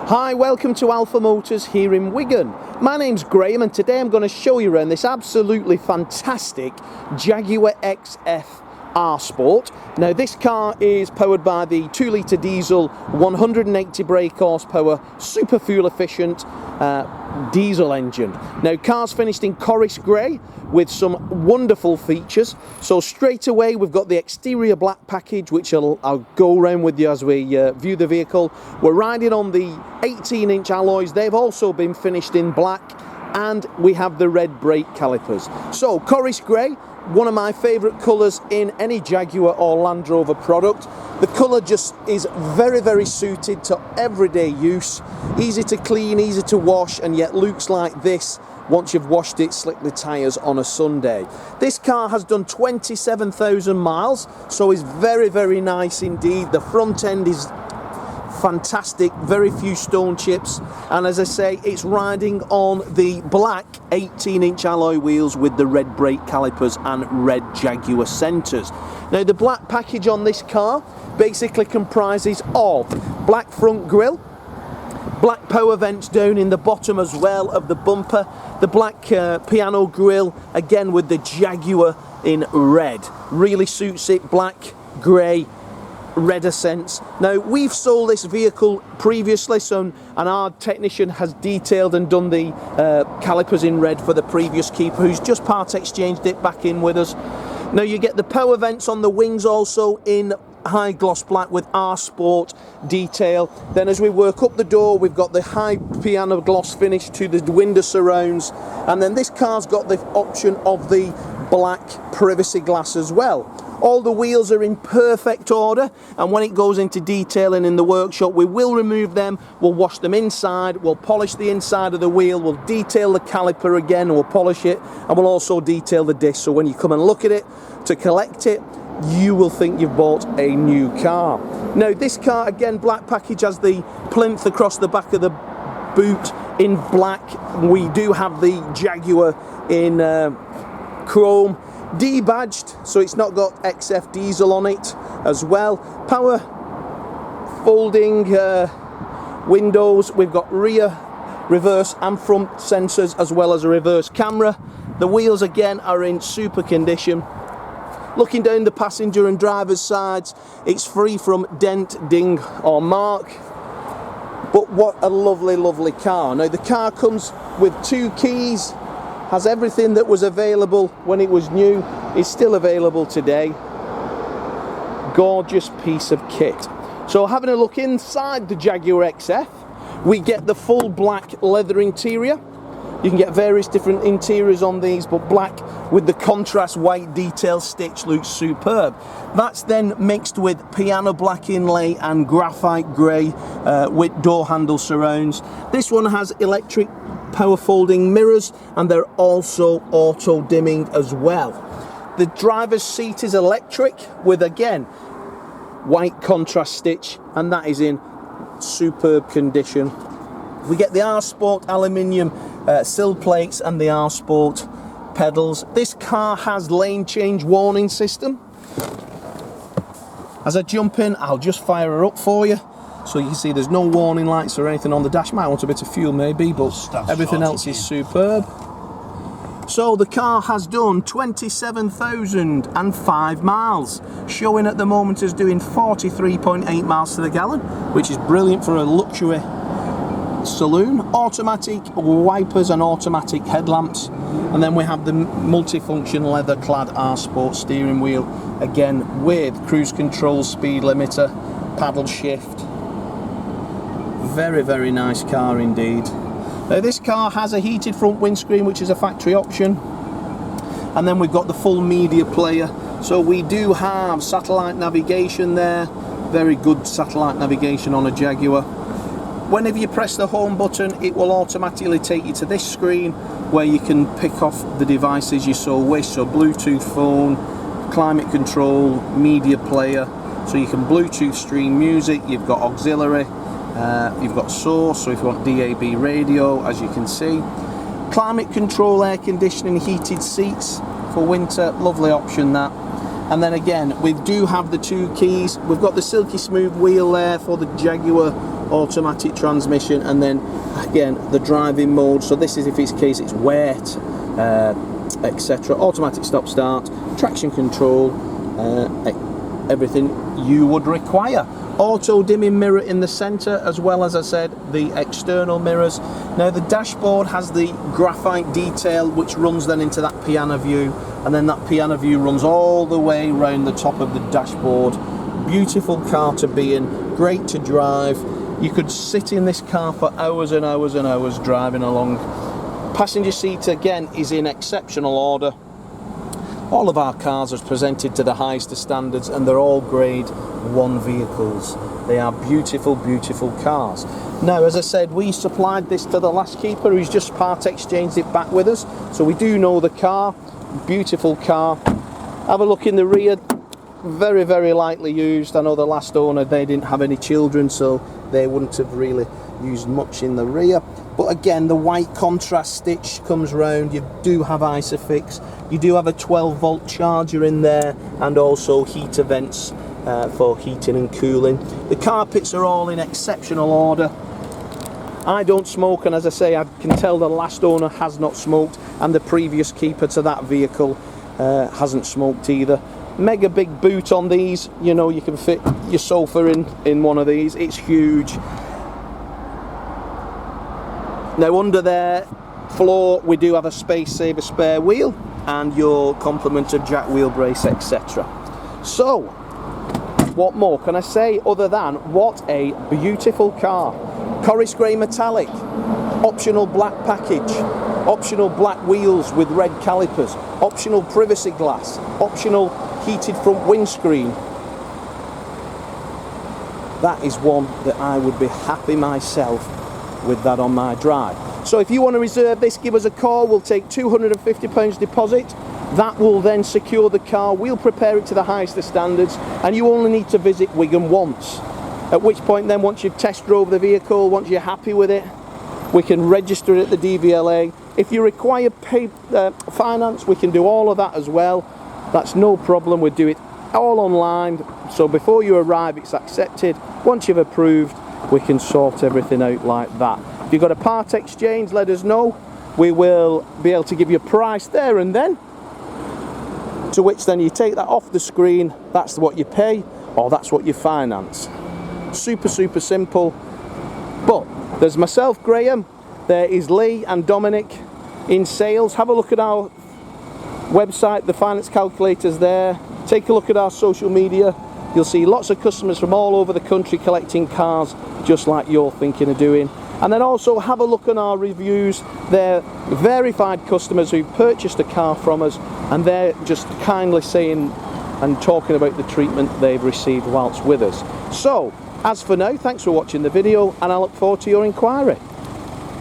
Hi, welcome to Alpha Motors here in Wigan. My name's Graham and today I'm going to show you around this absolutely fantastic Jaguar XF R Sport. Now this car is powered by the 2-litre diesel, 180 brake horsepower, super fuel efficient diesel engine. Now car's finished in Corris Grey with some wonderful features. So straight away we've got the exterior black package, which I'll go around with you as we view the vehicle. We're riding on the 18-inch alloys. They've also been finished in black, and we have the red brake calipers. So Corris Grey, one of my favourite colours in any Jaguar or Land Rover product. The colour just is very, very suited to everyday use. Easy to clean, easy to wash, and yet looks like this once you've washed it, slick the tyres on a Sunday. This car has done 27,000 miles, so is very, very nice indeed. The front end is fantastic, very few stone chips, and as I say, it's riding on the black 18-inch alloy wheels with the red brake calipers and red Jaguar centres. Now the black package on this car basically comprises of black front grille, black power vents down in the bottom as well of the bumper, the black piano grille, again with the Jaguar in red. Really suits it, black, grey, red accents. Now we've sold this vehicle previously, and our technician has detailed and done the calipers in red for the previous keeper, who's just part exchanged it back in with us. Now you get the power vents on the wings also in high gloss black with R Sport detail. Then as we work up the door, we've got the high piano gloss finish to the window surrounds, and then this car's got the option of the black privacy glass as well. All the wheels are in perfect order, and when it goes into detailing in the workshop, we will remove them, we'll wash them inside, we'll polish the inside of the wheel, we'll detail the caliper again, we'll polish it, and we'll also detail the disc, so when you come and look at it to collect it, you will think you've bought a new car. Now this car, again, black package, has the plinth across the back of the boot in black. We do have the Jaguar in chrome, debadged, so it's not got XF diesel on it as well. Power folding windows. We've got rear, reverse and front sensors, as well as a reverse camera. The wheels again are in super condition. Looking down the passenger and driver's sides, it's free from dent, ding or mark. But what a lovely, lovely car. Now the car comes with 2 keys, has everything that was available when it was new, is still available today. Gorgeous piece of kit. So having a look inside the Jaguar XF, we get the full black leather interior. You can get various different interiors on these, but black with the contrast white detail stitch looks superb. That's then mixed with piano black inlay and graphite grey with door handle surrounds. This one has electric power folding mirrors, and they're also auto dimming as well. The driver's seat is electric with, again, white contrast stitch, and that is in superb condition. We get the R Sport aluminium sill plates and the R Sport pedals. This car has lane change warning system. As I jump in, I'll just fire her up for you, so you can see there's no warning lights or anything on the dash. Might want a bit of fuel maybe, but everything else is superb. So the car has done 27,005 miles, showing at the moment as doing 43.8 miles to the gallon, which is brilliant for a luxury saloon. Automatic wipers and automatic headlamps, and then we have the multifunction leather clad R Sport steering wheel, again with cruise control, speed limiter, paddle shift. Very, very nice car indeed. Now this car has a heated front windscreen, which is a factory option, and then we've got the full media player. So we do have satellite navigation there, very good satellite navigation on a Jaguar. Whenever you press the home button, it will automatically take you to this screen where you can pick off the devices you so wish. So Bluetooth phone, climate control, media player, so you can Bluetooth stream music. You've got auxiliary, you've got source, so if you want DAB radio, as you can see. Climate control, air conditioning, heated seats for winter, lovely option that. And then again, we do have the 2 keys. We've got the silky smooth wheel there for the Jaguar automatic transmission, and then again the driving mode. So this is if it's case it's wet, etc. Automatic stop start, traction control, everything you would require. Auto dimming mirror in the center, as well as I said the external mirrors. Now the dashboard has the graphite detail which runs then into that piano view, and then that piano view runs all the way around the top of the dashboard. Beautiful car to be in, great to drive. You could sit in this car for hours and hours and hours driving along. Passenger seat again is in exceptional order. All of our cars are presented to the highest of standards, and they're all grade 1 vehicles. They are beautiful, beautiful cars. Now, as I said, we supplied this to the last keeper who's just part exchanged it back with us. So we do know the car, beautiful car. Have a look in the rear, very, very lightly used. I know the last owner, they didn't have any children, so they wouldn't have really used much in the rear. But again, the white contrast stitch comes round. You do have Isofix. You do have a 12-volt charger in there, and also heater vents for heating and cooling. The carpets are all in exceptional order. I don't smoke, and as I say, I can tell the last owner has not smoked, and the previous keeper to that vehicle hasn't smoked either. Mega big boot on these. You know, you can fit your sofa in one of these. It's huge. Now under their floor we do have a space saver spare wheel and your complement of jack wheel brace, etc. So what more can I say other than what a beautiful car. Corris Grey metallic, optional black package, optional black wheels with red calipers, optional privacy glass, optional heated front windscreen. That is one that I would be happy myself with that on my drive. So if you want to reserve this, give us a call. We'll take £250 deposit. That will then secure the car. We'll prepare it to the highest of standards, and you only need to visit Wigan once. At which point then, once you've test drove the vehicle, once you're happy with it, we can register it at the DVLA. If you require finance, we can do all of that as well. That's no problem. We'll do it all online. So before you arrive, it's accepted. Once you've approved, we can sort everything out like that. If you've got a part exchange, let us know. We will be able to give you a price there and then, to which then you take that off the screen. That's what you pay, or that's what you finance. Super, super simple. But there's myself, Graham, there is Lee and Dominic in sales. Have a look at our website, the finance calculator's there. Take a look at our social media. You'll see lots of customers from all over the country collecting cars just like you're thinking of doing. And then also have a look on our reviews. They're verified customers who purchased a car from us, and they're just kindly saying and talking about the treatment they've received whilst with us. So, as for now, thanks for watching the video, and I look forward to your inquiry.